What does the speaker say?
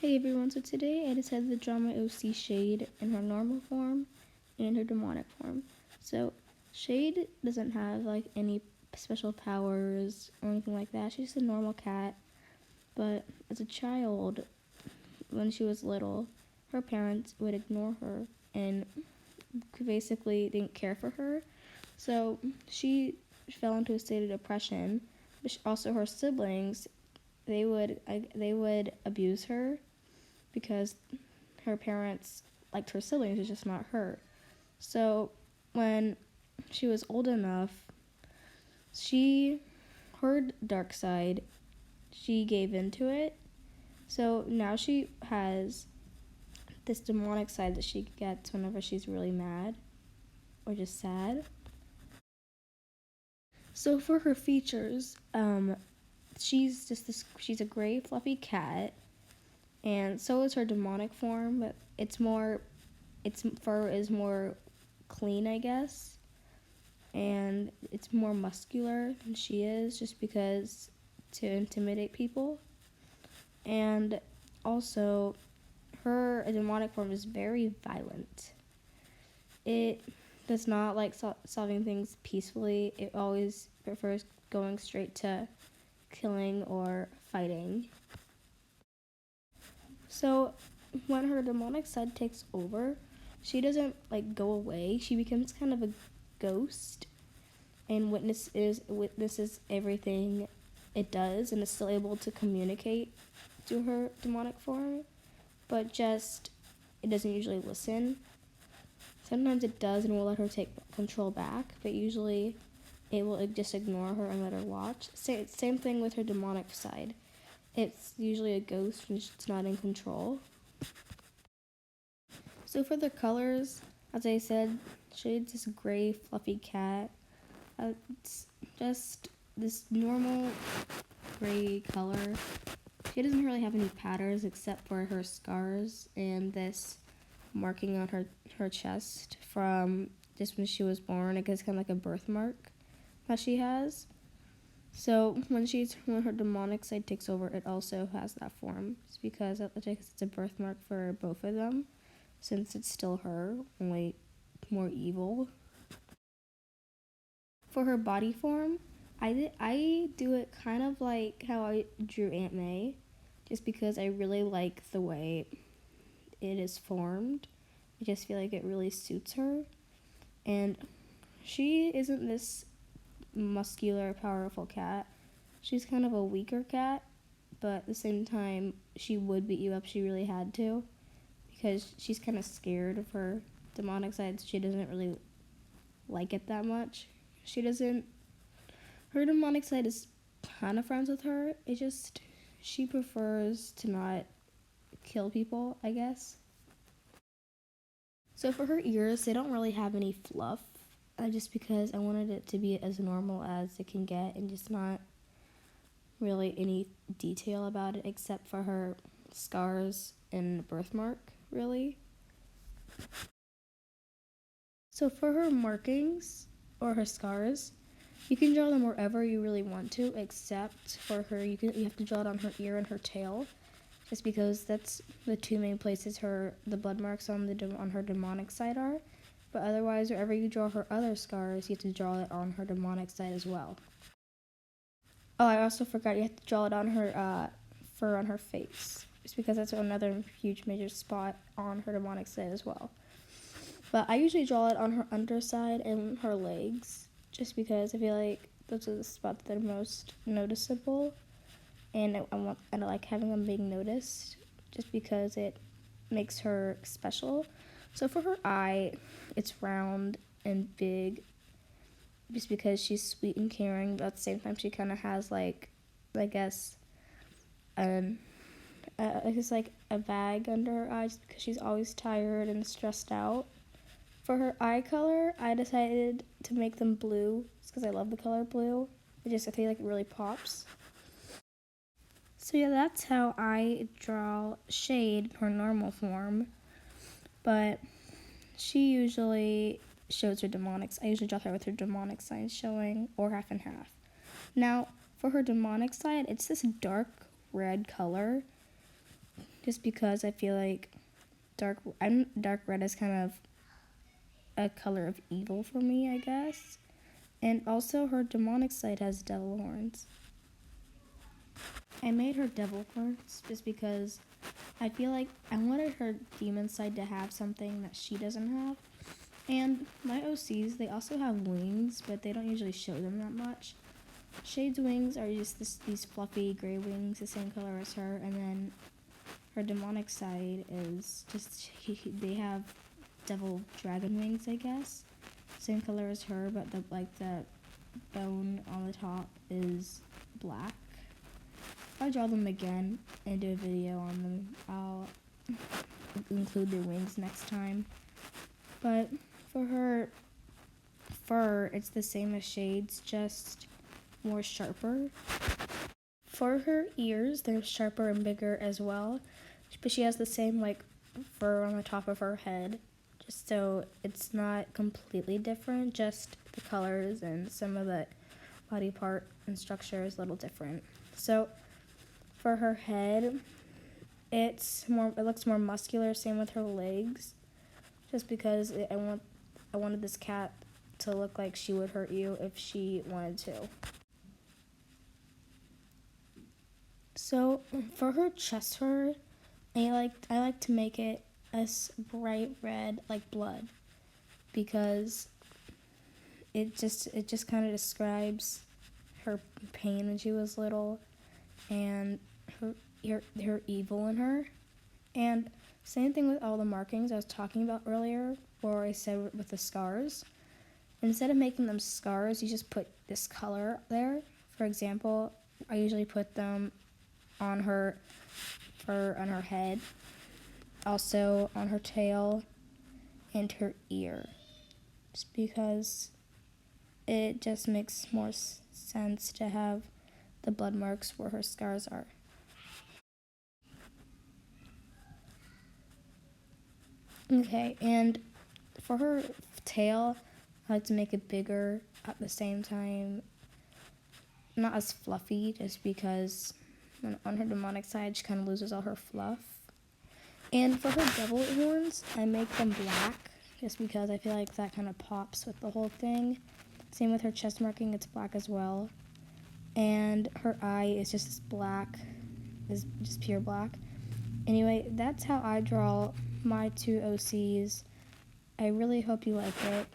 Hey everyone, so today I decided to draw my OC Shade in her normal form and her demonic form. So Shade doesn't have like any special powers or anything like that. She's just a normal cat. But as a child, when she was little, her parents would ignore her and basically didn't care for her. So she fell into a state of depression. But also her siblings, they would abuse her because her parents liked her siblings, it's just not her. So when she was old enough, she heard dark side, she gave into it. So now she has this demonic side that she gets whenever she's really mad or just sad. So for her features, she's a gray fluffy cat, and so is her demonic form, but its fur is more clean, I guess, and it's more muscular than she is, just because to intimidate people. And also, her demonic form is very violent. It does not like solving things peacefully. It always prefers going straight to killing or fighting. So when her demonic side takes over, she doesn't like go away. She becomes kind of a ghost and witnesses everything it does, and is still able to communicate to her demonic form, but just it doesn't usually listen. Sometimes it does and will let her take control back, but usually it will just ignore her and let her watch. Same thing with her demonic side. It's usually a ghost when it's not in control. So for the colors, as I said, Shade's this gray fluffy cat. It's just this normal gray color. She doesn't really have any patterns except for her scars and this marking on her chest from just when she was born. I guess kind of like a birthmark that she has. So when her demonic side takes over, it also has that form. It's because it's a birthmark for both of them, since it's still her, only more evil. For her body form, I do it kind of like how I drew Aunt May, just because I really like the way it is formed. I just feel like it really suits her, and she isn't this muscular, powerful cat. She's kind of a weaker cat, but at the same time, she would beat you up if she really had to, because she's kind of scared of her demonic side. So she doesn't really like it that much. Her demonic side is kind of friends with her. She prefers to not kill people, I guess. So for her ears, they don't really have any fluff, just because I wanted it to be as normal as it can get, and just not really any detail about it except for her scars and birthmark, really. So for her markings or her scars, you can draw them wherever you really want to, except for her, you have to draw it on her ear and her tail, just because that's the two main places the blood marks on her demonic side are. But otherwise, wherever you draw her other scars, you have to draw it on her demonic side as well. Oh, I also forgot, you have to draw it on her fur on her face, just because that's another huge major spot on her demonic side as well. But I usually draw it on her underside and her legs, just because I feel like those are the spots that are most noticeable, and I like having them being noticed, just because it makes her special. So for her eye, it's round and big, just because she's sweet and caring, but at the same time she kind of has like, I guess, just like a bag under her eyes, because she's always tired and stressed out. For her eye color, I decided to make them blue, just because I love the color blue. I feel like it really pops. So yeah, that's how I draw Shade, her normal form. But she usually shows her demonics. I usually draw her with her demonic side showing, or half and half. Now, for her demonic side, it's this dark red color, just because I feel like dark red is kind of a color of evil for me, I guess. And also her demonic side has devil horns. I made her devil horns just because I feel like I wanted her demon side to have something that she doesn't have. And my OCs, they also have wings, but they don't usually show them that much. Shade's wings are just these fluffy gray wings, the same color as her, and then her demonic side is just, they have devil dragon wings, I guess. Same color as her, but the bone on the top is black. If I draw them again and do a video on them, I'll include their wings next time. But for her fur, it's the same as Shade's, just more sharper. For her ears, they're sharper and bigger as well, but she has the same like fur on the top of her head, just so it's not completely different, just the colors and some of the body part and structure is a little different. So for her head, it looks more muscular, same with her legs, just because I wanted this cat to look like she would hurt you if she wanted to. So for her chest fur, I like to make it as bright red like blood, because it just kind of describes her pain when she was little and her evil in her. And same thing with all the markings I was talking about earlier, or I said with the scars. Instead of making them scars, you just put this color there. For example, I usually put them on her fur, on her head, also on her tail and her ear, just because it just makes more sense to have the blood marks where her scars are. Okay, and for her tail, I like to make it bigger at the same time, not as fluffy, just because on her demonic side she kind of loses all her fluff. And for her devil horns, I make them black, just because I feel like that kind of pops with the whole thing. Same with her chest marking, it's black as well. And her eye is just this black, is just pure black. Anyway, that's how I draw my two OCs. I really hope you like it.